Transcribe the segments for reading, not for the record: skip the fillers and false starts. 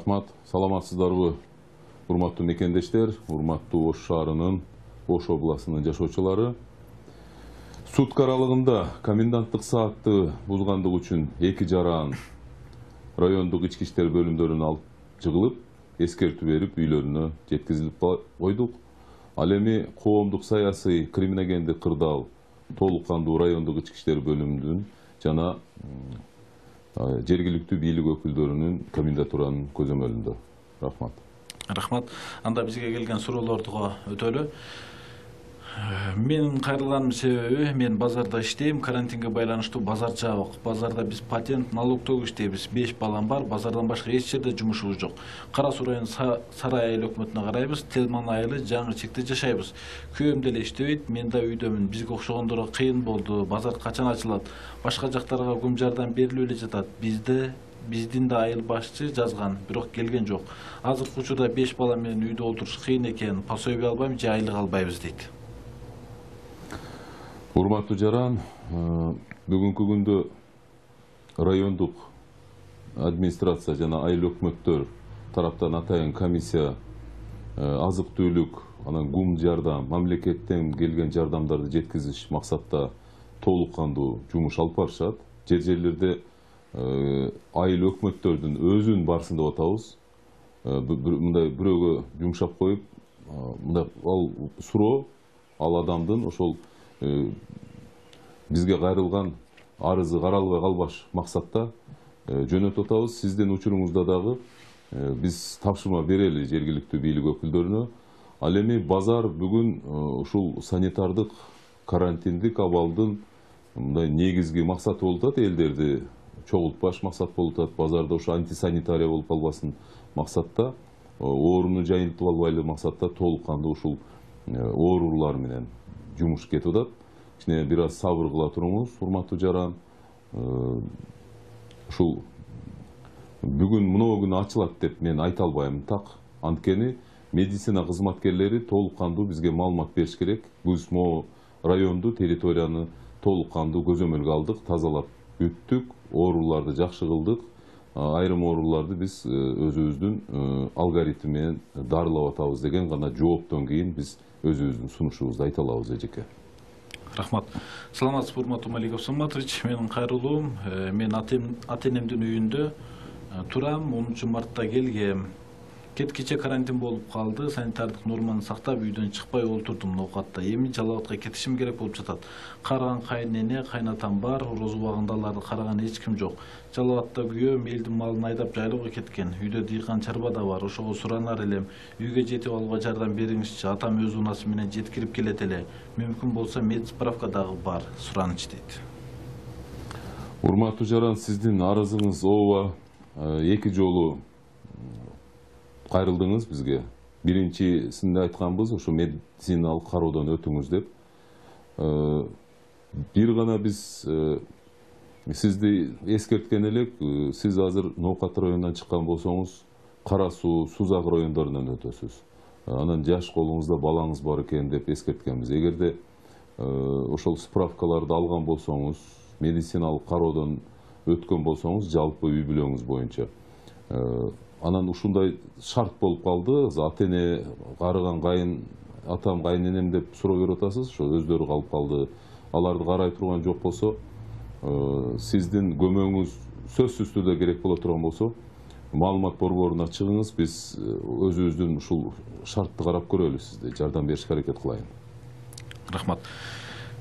Рахмат, саламатсыздарбы, урматтуу мекендештер, урматтуу Ош шаарынын, Ош областынын жашоочулары. Сутка аралыгында коменданттык саатты бузгандык үчүн 2 жаран райондук ички иштер бөлүмдөрүнө алып жыгылып, эскертүү берип, үйлөрүнө жеткизилип койдук. Ал эми коомдук саясий криминогендик кырдаал толук кандуу райондук ички иштер бөлүмүнүн жана жергиликтүү бийлик өкүлдөрүнүн комендатуранын көзөмөлүндө. Рахмат. Рахмат. Анда бизге келген суроолорду өтөлү. Мен кайрылганым себеби, мен базарда иштейм, карантинге байланыштуу базар жабык. Базарда биз патент, налог төгүп иштейбиз. 5 балам бар, базардан башка эч жерде жумушубуз жок. Кара Суу району Сарай айыл өкмөтүнө карайбыз, Телман айылы жаңы чекте жашайбыз. Күйөөм деле иштебейт, мен да үйдөмүн. Бизге окшогондорго кыйын болду. Базар качан ачылат? Башка жактарга көм жардам берилип эле жатат. Биздин да айыл башчы жазган, бирок келген жок. Азыркы учурда 5 бала менен үйдө отуруш кыйын экен. Пособие албайм же айлык албайбыз дейт. Урматтуу жаран, бүгүнкү күндө райондук администрация жана айыл өкмөттөр тараптан атайын комиссия азык түлүк, анан гум жардам, мамлекеттен келген жардамдарды жеткизиш максатта толук кандуу жумуш алып барышат. Жерлерде айыл өкмөттөрдүн өзүн барсын деп атабыз. Мындай бирөөгө жумшап коюп, мындай ал суроо ал адамдын ошол бизге кайрылган арызы каралбай калбаш максатта жөнөтүп атабыз. Сиздин учуруңузда дагы биз тапшырма берели жергиликтүү бийлик өкүлдөрүнө. Ал эми базар бүгүн ушул санитардык карантиндик абалдын мындай негизги максаты болуп атат, элдерди чогултпаш максат болуп атат. Базарда ушу антисанитария болуп калбасын максатта, ооруну жайынтып албайлы максатта толук кандуу ушул оорулар менен жумуш кетип атат. Кичине бир аз сабыр кыла туруңуз, урматтуу жаран. Ушул бүгүн мынау күнү ачылат деп мен айта албайм так. Анткени медицина кызматкерлери толук кандуу бизге маалымат бериш керек. Биз могу районду, территорияны толук кандуу көзөмөлгө алдык, тазалап бүттүк, ооруларды жакшы кылдык. Айрым ооруларды биз өзүбүздүн алгоритм менен дарылап атабыз деген гана жооптон кийин биз өзүбүздүн сунушубузду айта алабыз эжеке. Рахмат. Саламатсызбы, урматтуу Маликов Саматович. Менин кайрылуум, мен ата-энемдин үйүндө турам, 10 мартта келгем. Кеткиче карантин болуп калды, санитардык норманы сактап үйдөн чыкпай олтурдум ноокатта. Эми Жалал Абадка кетишим керек болуп жатат. Караган кайнене, кайнатам бар, роз убагында аларды караган эч ким жок. Жалал Абадта күйөөм элдин малын айдап жайлоого кеткен. Үйдө дыйкан чарба да бар, ошого суранар элем. Үйгө жетип алууга жардам бериңизчи. Атам өз унаасы менен жеткирип келет эле. Мүмкүн болсо медсправка дагы бар, сураныч дейт. Урматтуу жаран, сиздин арызыңыз ооба 2 жолу кайрылдыңыз бизге. Биринчисинде айтканбыз, ушу медициналык кароодон өтүңүз деп. Бир гана биз сизди эскерткен элек, сиз азыр Ноокат районунан чыккан болсоңуз, Кара Суу, Сузак райондорунан өтөсүз. Анан жаш колуңузда балаңыз бар экен деп эскерткенбиз. Эгерде ошол справкаларды алган болсоңуз, медициналык кароодон өткөн болсоңуз, жалпы үй бүлөңүз боюнча. Анан ушундай шарт болуп калды. Ата-эне карыган кайын атам, кайненем деп суроо берип атасыз. Ошо өздөрү калып калды. Аларды карай турган жок болсо, сиздин көмөгүңүз сөзсүз түрдө керек боло турган болсо, маалымат борборуна чыгыңыз. Биз өзүбүздүн ушул шартты карап көрөлү, сизде жардам беришке аракет кылайын. Рахмат.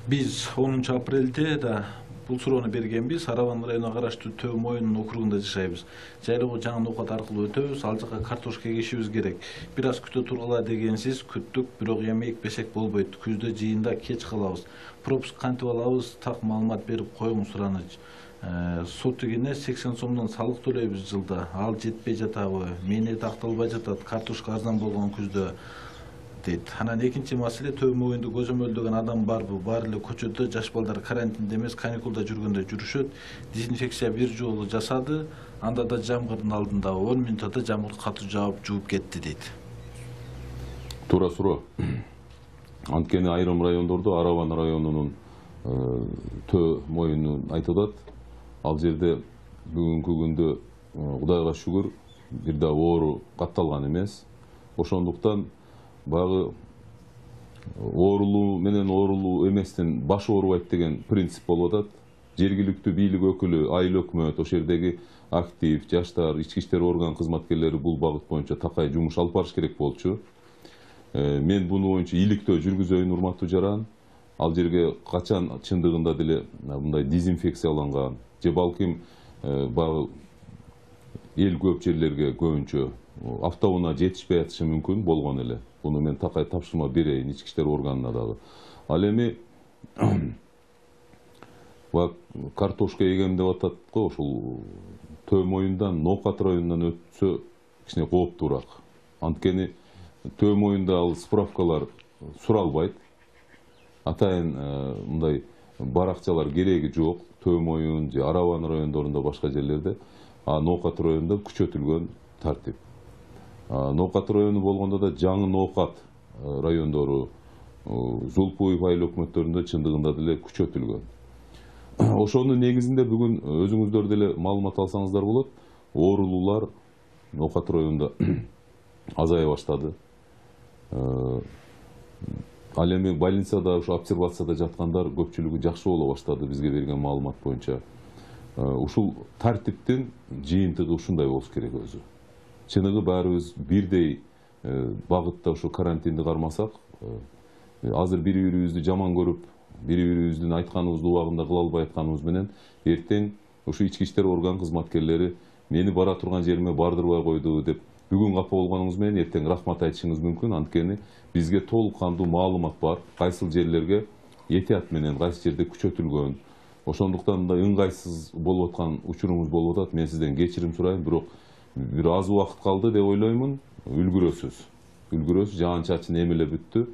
Биз 10 апрелде да бул суроону бергенбиз. Араван районуна караштуу Төө Моюн округунда жашайбыз. Жайлоого жаңы Ноокат аркылуу өтөбүз. Ал жака картошка эгишибиз керек. Бир аз күтө тургула дегенсиз күттүк, бирок эми экпесек болбойт. Күздө жыйында кеч калабыз. Пропуск кантип алабыз? Так маалымат берип коюң, сураныч. Сотугине 80 сомдон салык төлөйбүз жылда. Ал жетпей жатабы? Мээне такталбай жатат. Картошка арзан болгон күздө дейт. Анан экинчи маселе, Төө Моюнду көзөмөлдөгөн адам барбы? Бар эле көчөдө жаш балдар карантинде эмес, каникулда жүргөндө жүрүшөт. Дезинфекция бир жолу жасады. Анда да жамгырдын алдында 10 мүнөттө жамгыр катуу жаап жууп кетти дейт. Туура суроо. Анткени айрым райондордо, Араван районунун Төө Моюнун айтып атат. Ал жерде бүгүнкү күндө Кудайга шүгүр бир да оору катталган эмес. Ошондуктан баягы оорулуу менен оорулуу эместин баш оорубайт деген принцип болуп атат. Жергиликтүү бийлик өкүлү, айыл өкмөт, ошол жердеги актив, жаштар, ички иштер орган кызматкерлери бул багыт боюнча такай жумуш алып барыш керек болчу. Мен буну боюнча иликтөө жүргүзөйүн, урматтуу жаран. Ал жерге качан чындыгында деле мындай дезинфекцияланган же балким баягы эл көп жерлерге көбүнчө автоунаа жетишпей атышы мүмкүн болгон эле. Буну мен такай тапшырма берейин ички иштер органына дагы. Ал эми картошка эгем деп атат го, ошол Төө моюндан, Ноокат районунан өтсө кичине кооптуураак. Анткени Төө моюнда ал справкалар суралбайт. Атайын мындай баракчалар кереги жок. Төө моюн же Араван райондорунда, башка жерлерде. Ноокат районунда күчөтүлгөн тартип. Ноокат району болгондо да жаңы Ноокат райондору, Зулпуев айыл өкмөттөрүндө чындыгында деле күчөтүлгөн. Ошонун негизинде бүгүн өзүңүздөр деле маалымат алсаңыздар болот. Оорулуулар Ноокат районунда азая баштады. Ал эми больницада, ушу обсервацияда жаткандар көпчүлүгү жакшы боло баштады бизге берген маалымат боюнча. Ушул тартиптин жыйынтыгы ушундай болуш керек өзү. Чыныгы баарыбыз бирдей багытта ушу карантинди кармасак, азыр бири-бирибизди жаман көрүп, бири-бирибиздин айтканыбызды убагында кыла албай атканыбыз менен эртең ушу ички иштер орган кызматкерлери мени бара турган жериме бардырбай койду деп бүгүн капа болгонуңуз менен эртең рахмат айтышыңыз мүмкүн. Анткени бизге толук кандуу маалымат бар. Кайсыл жерлерге этият менен, кайсы жерде күчөтүлгөн. Ошондуктан мындай ыңгайсыз болуп аткан учуруңуз болуп атат. Мен сизден кечирим сурайм, бирок бир аз убакыт калды деп ойлоймун. Үлгүрөсүз. Үлгүрөсүз, жаан-чачын эми эле бүттү.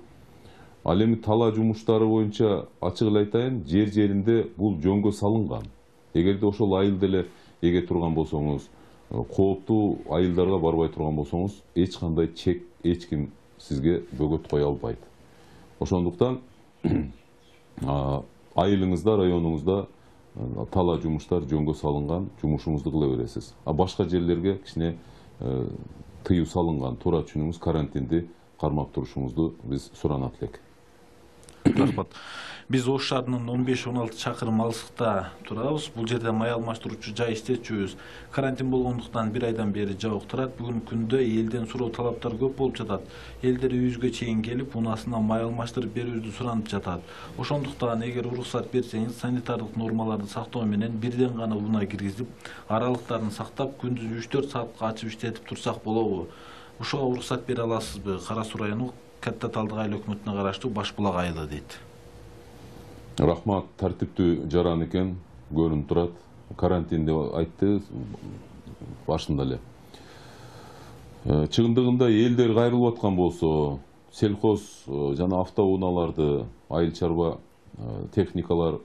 Ал эми талаа жумуштары боюнча ачык эле айтайын, жер-жеринде бул жөнгө салынган. Эгерде ошол айылда эле эге турган болсоңуз, кооптуу айылдарга барбай турган болсоңуз, эч кандай чек эч ким сизге бөгөт кое албайт. Ошондуктан айылыңызда, районуңузда талаа жумуштар жөнгө салынган, жумушуңузду кыла бересиз. Башка жерлерге кичине тыюу салынган. Туура түшүнүңүз, карантинди кармап турушуңузду биз суранат элек. Рахмат. Биз Ош шаарынын 15-16 чакырым алыстыкта турабыз. Бул жерде май алмаштыруучу жай иштечүбүз. Карантин болгондуктан бир айдан бери жабык турат. Бүгүнкү күндө элден суроо талаптар көп болуп жатат. Элдер үйүбүзгө чейин келип, унаасына май алмаштырып берүүбүздү суранып жатат. Ошондуктан эгер уруксат берсеңиз, санитардык нормаларды сактоо менен бирден гана унаа киргизип, аралыктарын сактап, күндүз 3-4 саатка ачып иштетип турсак болобу? Ошого уруксат бере аласызбы? Кара Суу району Катта Талдык айыл өкмөтүнө караштуу Башбулак айылы дейт. Рахмат, тартиптүү жаран экен, көрүнүп турат. Карантин деп айтты башында эле. Чындыгында элдер кайрылып аткан болсо, сельхоз жана автоунааларды, айыл чарба техникалар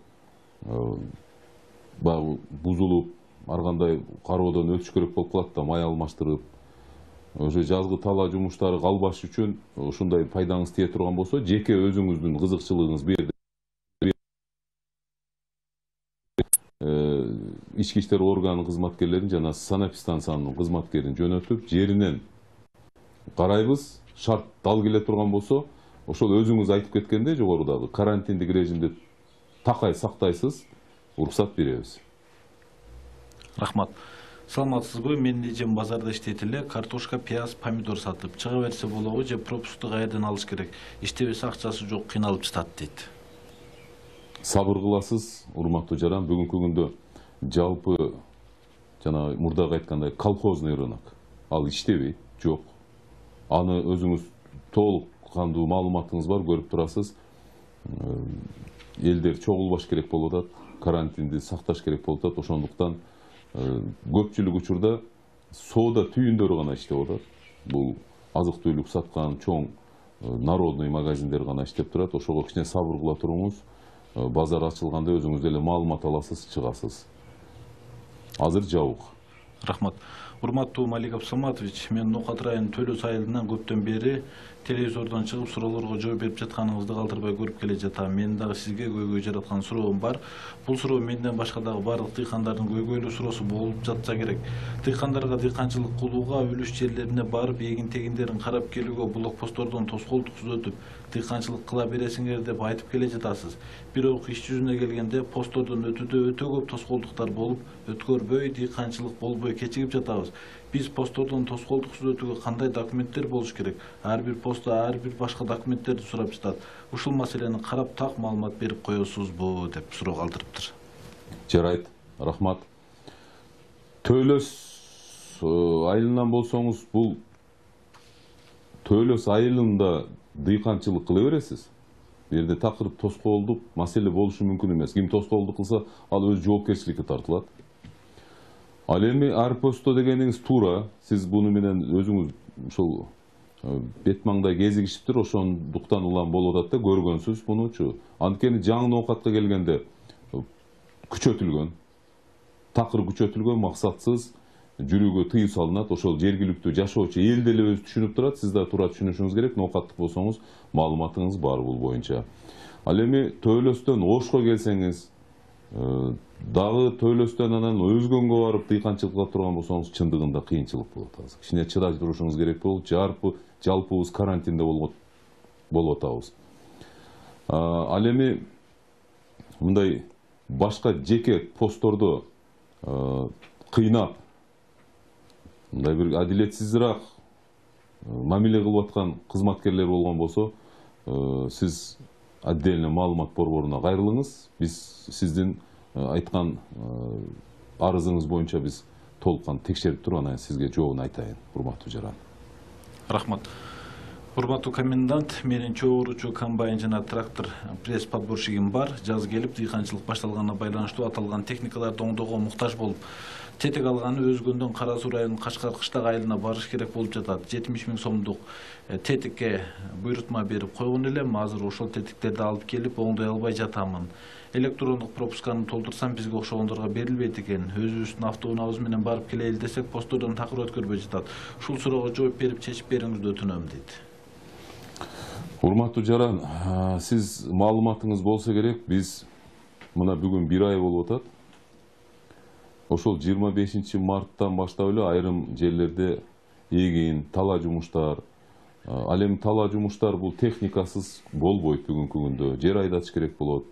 бузулуп, ар кандай кароодон өтүш керек болуп калат да, май алмаштырып, ошо жазгы талаа жумуштары калбаш үчүн ушундай пайдаңыз тие турган болсо, жеке өзүңүздүн кызыкчылыгыңыз бир ички иштер органы кызматкерлерин жана санэпидстанциянын кызматкерин жөнөтүп, жеринен карайбыз. Шарт дал келе турган болсо, ошол өзүңүз айтып кеткендей жогорудагы карантиндик режимди такай сактайсыз, уруксат беребиз. Рахмат. Саламатсызбы? Мен эжем базарда иштейт эле, картошка, пияз, помидор сатып чыга берсе болобу же пропускту каерден алыш керек? Иштебесе акчасы жок, кыйналып жатат дейт. Сабыр кыласыз, урматтуу жаран. Бүгүнкү күндө жалпы жана мурдагы айткандай колхозный рынок ал иштебейт, жок. Аны өзүңүз толук кандуу маалыматыңыз бар, көрүп турасыз. Элдер чогулбаш керек болуп атат, карантинди сакташ керек болуп атат. Ошондуктан көпчүлүк учурда соода түйүндөрү гана иштеп атат. Бул азык түлүк саткан чоң народный магазиндер гана иштеп турат. Ошого кичине сабыр кыла туруңуз. Базар ачылганда өзүңүз деле маалымат аласыз, чыгасыз. Азыр жабык. Рахмат. Урматтуу Малик Абсаматович, мен Ноокат районунун Төлөс айылынан көптөн бери телевизордон чыгып суроолорго жооп берип жатканыңызды калтырбай көрүп келе жатам. Менин дагы сизге көйгөй жараткан суроом бар. Бул суроо менден башка дагы барлык дыйкандардын көйгөйлүү суроосу болуп жатса керек. Дыйкандарга дыйканчылык кылууга, үлүш жерлерине барып эгин тегиндерин карап келүүгө блокпосттордон тоскоолдук түзөтүп, дыйканчылык кыла бересиңер деп айтып келе жатасыз. Бирок иш жүзүнө келгенде посттордон өтүүдө өтө көп тоскоолдуктар болуп, өткөрбөй, дыйканчылык болбой кечигип жатабыз. Биз посттордон тоскоолдук түзөтүүгө кандай документтер болуш керек? Ар бир постто ар бир башка документтерди сурап жатат. Ушул маселени карап так маалымат берип коесузбу деп суроо калтырыптыр. Жарайт, рахмат. Төлөс айылынан болсоңуз, бул Төлөс айылында дыйканчылык кыла бересиз. Бул жерде такыр тоскоолдук маселе болушу мүмкүн эмес. Ким тоскоолдук кылса, ал өз жоопкерчиликке тартылат. Ал эми ар постто дегениңиз туура. Сиз буну менен өзүңүз ушул бет маңдай кезигишиптир, ошондуктан улам болуп атат да, көргөнсүз мунучу. Анткени жаңы ноокатка келгенде күчөтүлгөн, такыр күчөтүлгөн, максатсыз жүрүүгө тыюу салынат. Ошол жергиликтүү жашоочу эл деле өзү түшүнүп турат. Сиз да туура түшүнүшүңүз керек. Ноокаттык болсоңуз, маалыматыңыз бар бул боюнча. Ал эми Төлөстөн Ошко келсеңиз, дагы Төлөстөн анан Өзгөнгө барып дыйканчылыкка турган болсоңуз, чындыгында кыйынчылык болот азыр. Кичине чыдап турушуңуз керек болуп, жалпыбыз карантинде болуп атабыз. Ал эми мындай башка жеке посттордо кыйнап, мындай бир адилетсизирээк мамиле кылып аткан кызматкерлер болгон болсо, сиз отдельно маалымат борборуна кайрылыңыз. Биз сиздин айткан арызыңыз боюнча биз толуккан текшерип туруп, анан сизге жообун айтайын, урматтуу жаран. Рахмат. Урматтуу комендант, менин чогоручу комбайн жана трактор пресс подборщигим бар. Жаз келип, дыйканчылык башталганына байланыштуу аталган техникаларды оңдоого муктаж болуп, тетик алганы Өзгөндөн Кара Суу районунун Кашкар кыштак айылына барыш керек болуп жатат. 70 000 сомдук тетикке буйрутма берип койгон элем. Азыр ошол тетиктерди алып келип оңдой албай жатамын. Электрондук пропусканы толтурсам бизге окшогондорго берилбейт экен. Өзүбүздүн автоунаабыз менен барып келели десек, посттордон такыр өткөрбөй жатат. Ушул суроого жооп берип чечип бериңизди өтүнөм дейт. Урматтуу жаран, сиз маалыматыңыз болсо керек. Биз мына бүгүн 1 ай болуп атат. Ошол 25 марттан баштап эле айрым жерлерде эгин, тала жумуштар, ал эми тала жумуштар бул техникасыз болбойт бүгүнкү күндө. Жер айдатыш керек болот.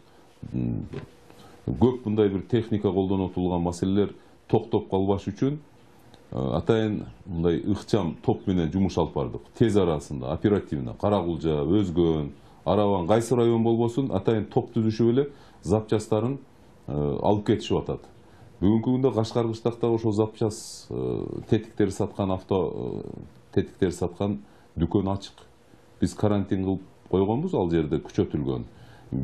Көп мындай бир техника колдонотулган маселелер токтоп калбаш үчүн атайын мындай ыкчам топ менен жумуш алып бардык. Тез арасында, оперативно, Каракулжа, Өзгөн, Арабан, кайсы район болбосун, атайын топ түзүшүп эле запчастарын алып кетишип атат. Бүгүнкү күндө Кашкар кыштакта ошол запчас тетиктер саткан дүкөн ачык. Биз карантин кылып койгонбуз, ал жерде күчөтүлгөн.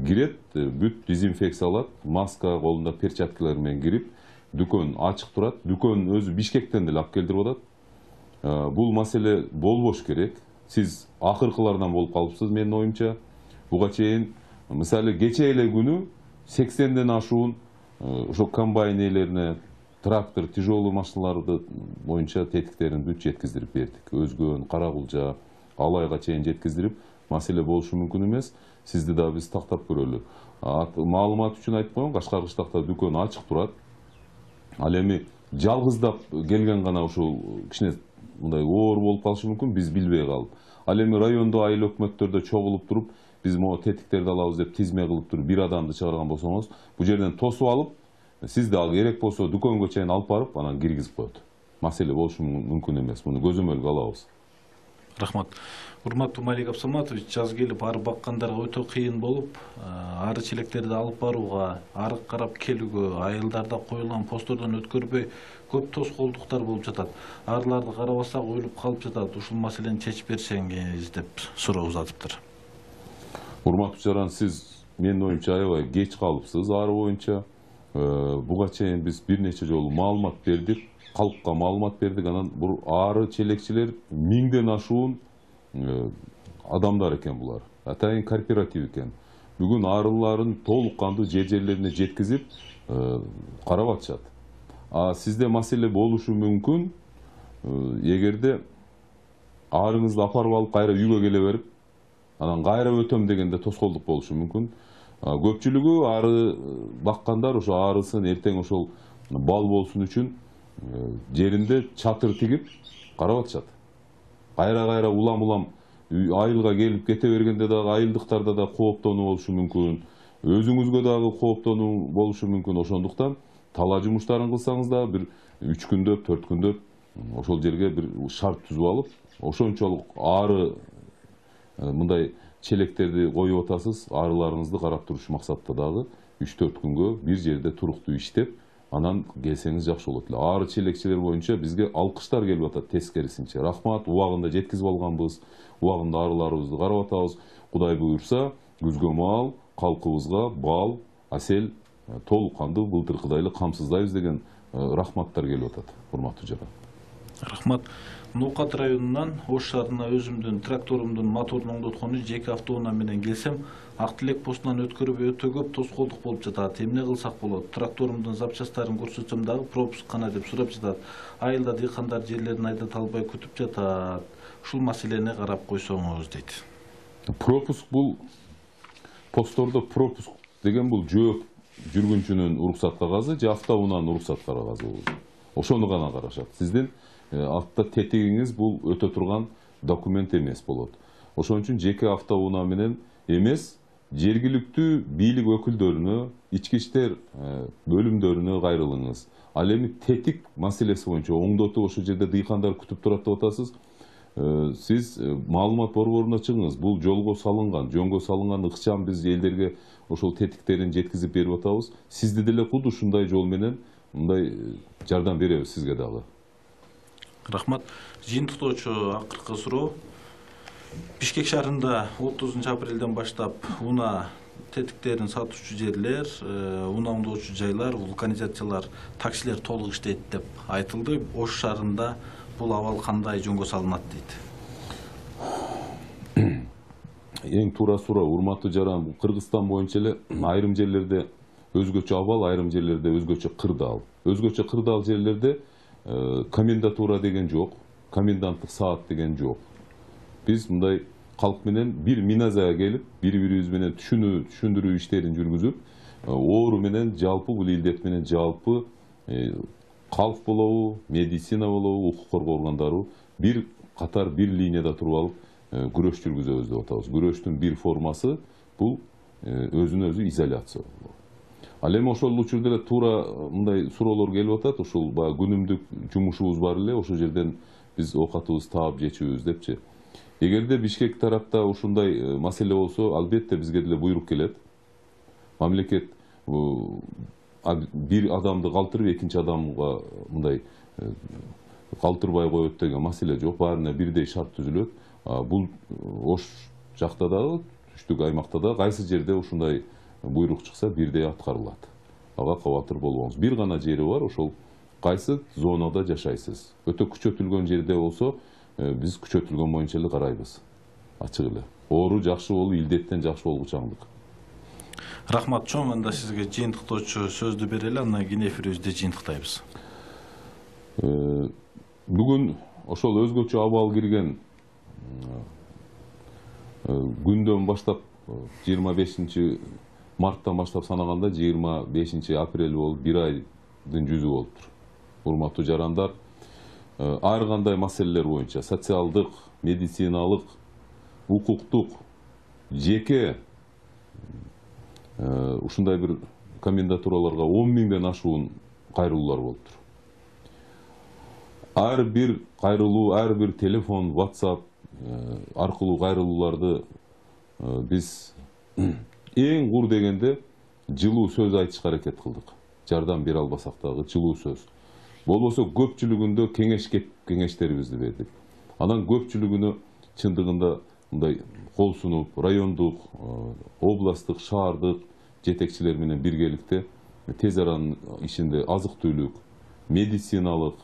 Кирет, бүт дезинфекциялап, маска, колунда перчаткалар менен кирип, дүкөн ачык турат. Дүкөн өзү Бишкектен деле алып келдирип атат. Бул маселе болбош керек. Сиз акыркылардан болуп калыпсыз, менин оюмча. Буга чейин, мисалы, кече эле күнү 80ден ашуун ошо комбайн ээлерине трактор, тяжелый машиналарды боюнча тетиктерин бүт жеткиздирип бердик. Өзгөн, Каракулжа, Алайга чейин жеткиздирип, маселе болушу мүмкүн эмес. Сизди да биз тактап көрөлү. Маалымат үчүн айтып коеюн, Кашкар кыштакта дүкөн ачык турат. Ал эми жалгыздап келген гана ушул кичине мындай оор болуп калышы мүмкүн, биз билбей калып. Ал эми райондо айыл өкмөттөрдө чогулуп туруп, биз могу тетиктерди алабыз деп тизме кылып туруп, бир адамды чыгарган болсоңуз, бул жерден тосуп алып, сизди ал керек болсо дүкөнгө чейин алып барып, анан киргизип коет. Маселе болушу мүмкүн эмес. Муну көзөмөлгө алабыз. Рахмат. Урматтуу Малик Абсаматович, жаз келип ары баккандарга өтө кыйын болуп, ары челектерди алып барууга, арык карап келүүгө, айылдарда коюлган посттордон өткөрбөй көп тоскоолдуктар болуп жатат. Арларды карабасак ойлуп калып жатат. Ушул маселени чечип берсеңиз деп суроо узатыптыр. Урматтуу жаран, сиз менин оюмча аябай кеч калыпсыз ары боюнча. Буга чейин биз бир нече жолу маалымат бердик, калкка маалымат бердик. Анан бул ары челекчилер 1000ден ашуун адамдар экен булар. Атайын кооператив экен. Бүгүн арыларын толук кандуу жерлерине жеткизип карап атышат. Сизде маселе болушу мүмкүн, эгерде арыңызды апарып алып кайра үйгө келе берип анан кайра өтөм дегенде тоскоолдук болушу мүмкүн. Көпчүлүгү ары баккандар ошо арысын эртең ошол бал болсун үчүн жеринде чатыр тигип карап атышат. Кайра улам айылга келип кете бергенде дагы айылдыктарда да кооптонуу болушу мүмкүн. Өзүңүзгө дагы кооптонуу болушу мүмкүн. Ошондуктан талаа жумуштарын кылсаңыз да бир 3 күндөп, 4 күндөп ошол жерге бир шарт түзүп алып, ошончолук ары мындай челектерди коюп атасыз, арыларыңызды карап туруш максатта дагы 3-4 күнгө бир жерде туруктуу иштеп, анан келсеңиз жакшы болот эле. Ары челекчилер боюнча бизге алкыштар келип атат тескерисинче. Рахмат, убагында жеткизип алганбыз, убагында арыларыбызды карап атабыз. Кудай буюрса, күзгө маал калкыбызга бал, асел, толук кандуу былтыркыдай эле камсыздайбыз деген рахматтар келип атат, урматтуу жара. Рахмат. Ноокат районунан Ош шаарына өзүмдүн тракторумдун моторун оңдоткону жеке автоунаа менен келсем, Ак Тилек постунан өткөрүп өтө көп тоскоолдук болуп жатат. Эмне кылсак болот? Тракторумдун запчастарын көрсөтсөм дагы пропуск кана деп сурап жатат. Айылда дыйкандар жерлерин айдата албай күтүп жатат. Ушул маселени карап койсоңуз дейт. Пропуск бул посттордо пропуск деген бул жооп жүргүнчүнүн уруксат кагазы же автоунаанын уруксат кагазы болот. Ошону гана карашат. Сиздин алтта тетигиңиз бул өтө турган документ эмес болот. Ошон үчүн жеке автоунаа менен эмес, жергиликтүү бийлик өкүлдөрүнө, ички иштер бөлүмдөрүнө кайрылыңыз. Ал эми тетик маселеси боюнча оңдотуп ошол жерде дыйкандар күтүп турат деп атасыз. Сиз маалымат борборуна чыгыңыз. Бул жолго салынган, жөнгө салынган ыкчам биз элдерге ошол тетиктерин жеткизип берип атабыз. Сизди деле куд ушундай жол менен мындай жардам беребиз сизге дагы. Рахмат. Жыйынтыктоочу акыркы суроо. Бишкек шаарында 30 апрелден баштап унаа тетиктерин сатуучу жерлер, унаа оңдоочу жайлар, вулканизациялар, таксилер толук иштейт деп айтылды. Ош шаарында бул абал кандай жөнгө салынат дейт? Эң туура суроо, урматтуу жаран, Кыргызстан боюнча эле айрым жерлерде өзгөчө абал, айрым жерлерде өзгөчө кырдаал. Өзгөчө кырдаал жерлерде комендатура деген жок, коменданттык саат деген жок. Биз мындай калк менен бир миназага келип, бири-бирибиз менен түшүндүрүү иштерин жүргүзүп, оору менен жалпы бул илдет менен жалпы калк болобу, медицина болобу, укук коргоо органдары бир катар, бир линияда туруп алып күрөш жүргүзөбүз деп атабыз. Күрөштүн бир формасы бул өзүнө өзү изоляция. Ал эми ошол учурда эле туура мындай суроолор келип атат. Ушул баягы күнүмдүк жумушубуз бар эле, ошол жерден биз оокатыбызды таап жечүбүз депчи. Эгерде Бишкек тарапта ушундай маселе болсо, албетте бизге деле буйрук келет. Мамлекет бир адамды калтырып, экинчи адамга мындай калтырбай коет деген маселе жок. Баарына бирдей шарт түзүлөт. Бул Ош жакта дагы, түштүк аймакта да кайсы жерде ушундай буйрук чыкса бирдей аткарылат. Ага кабатыр болбоңуз. Бир гана жери бар, ошол кайсы зонада жашайсыз. Өтө күчөтүлгөн жерде болсо, биз күчөтүлгөн боюнча эле карайбыз. Ачык эле. Оору жакшы болуу, илдеттен жакшы болгучаңдык. Рахмат, чоң анда сизге жыйынтыктоочу сөздү берели, андан кийин эфирибизди жыйынтыктайбыз. Бүгүн ошол өзгөчө абал кирген күндөн баштап 25 марттан баштап санаганда 25 апрель болуп, бир айдын жүзү болуптур. Урматтуу жарандар, ар кандай маселелер боюнча социалдык, медициналык, укуктук, жеке ушундай бир комендатураларга 10 миңден ашуун кайрылуулар болуптур. Ар бир кайрылуу, ар бир телефон, WhatsApp аркылуу кайрылууларды биз эң кур дегенде жылуу сөз айтышка аракет кылдык. Жардам бере албасак дагы жылуу сөз. Болбосо көпчүлүгүндө кеңештерибизди бердик. Анан көпчүлүгүнө чындыгында мындай кол сунуп, райондук, областтык, шаардык жетекчилер менен биргеликте тез аранын ичинде азык-түлүк, медициналык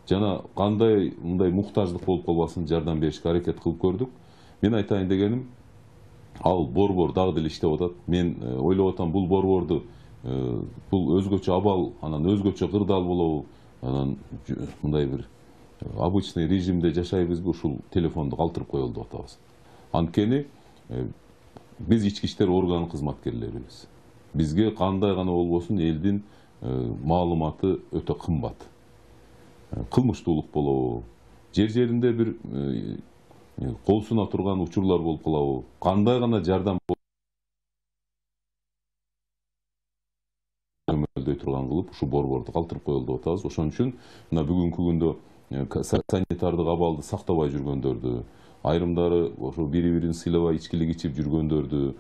жана кандай мындай муктаждык болуп калбасын жардам беришке аракет кылып көрдүк. Мен айтайын дегеним, ал борбор дагы деле иштеп атат. Мен ойлоп атам, бул борборду бул өзгөчө абал, анан өзгөчө кырдаал болобу, анан мындай бир обычный режимде жашайбызбы, ушул телефонду калтырып коелу деп атабыз. Анткени биз ички иштер органы кызматкерлерибиз. Бизге кандай гана болбосун элдин маалыматы өтө кымбат. Кылмыштуулук болобу, жер жеринде бир кол суна турган учурлар болуп калабы, кандай гана жардам көмөлдөй турган кылып ушу борборду калтырып коелу деп атабыз. Ошон үчүн мына бүгүнкү күндө санитардык абалды сактабай жүргөндөрдү, айрымдары ошо бири-бирин сыйлабай ичкилик ичип жүргөндөрдү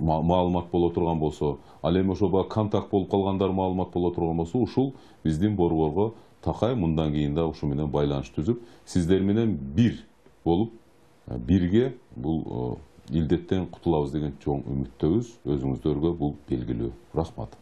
маалымат боло турган болсо, ал эми ошо баягы контакт болуп калгандар маалымат боло турган болсо, ушул биздин борборго такай мындан кийин да ушу менен байланыш түзүп, сиздер менен бир болуп, бирге бул илдеттен кутулабыз деген чоң үмүттөбүз. Өзүңүздөргө бул белгилүү. Рахмат.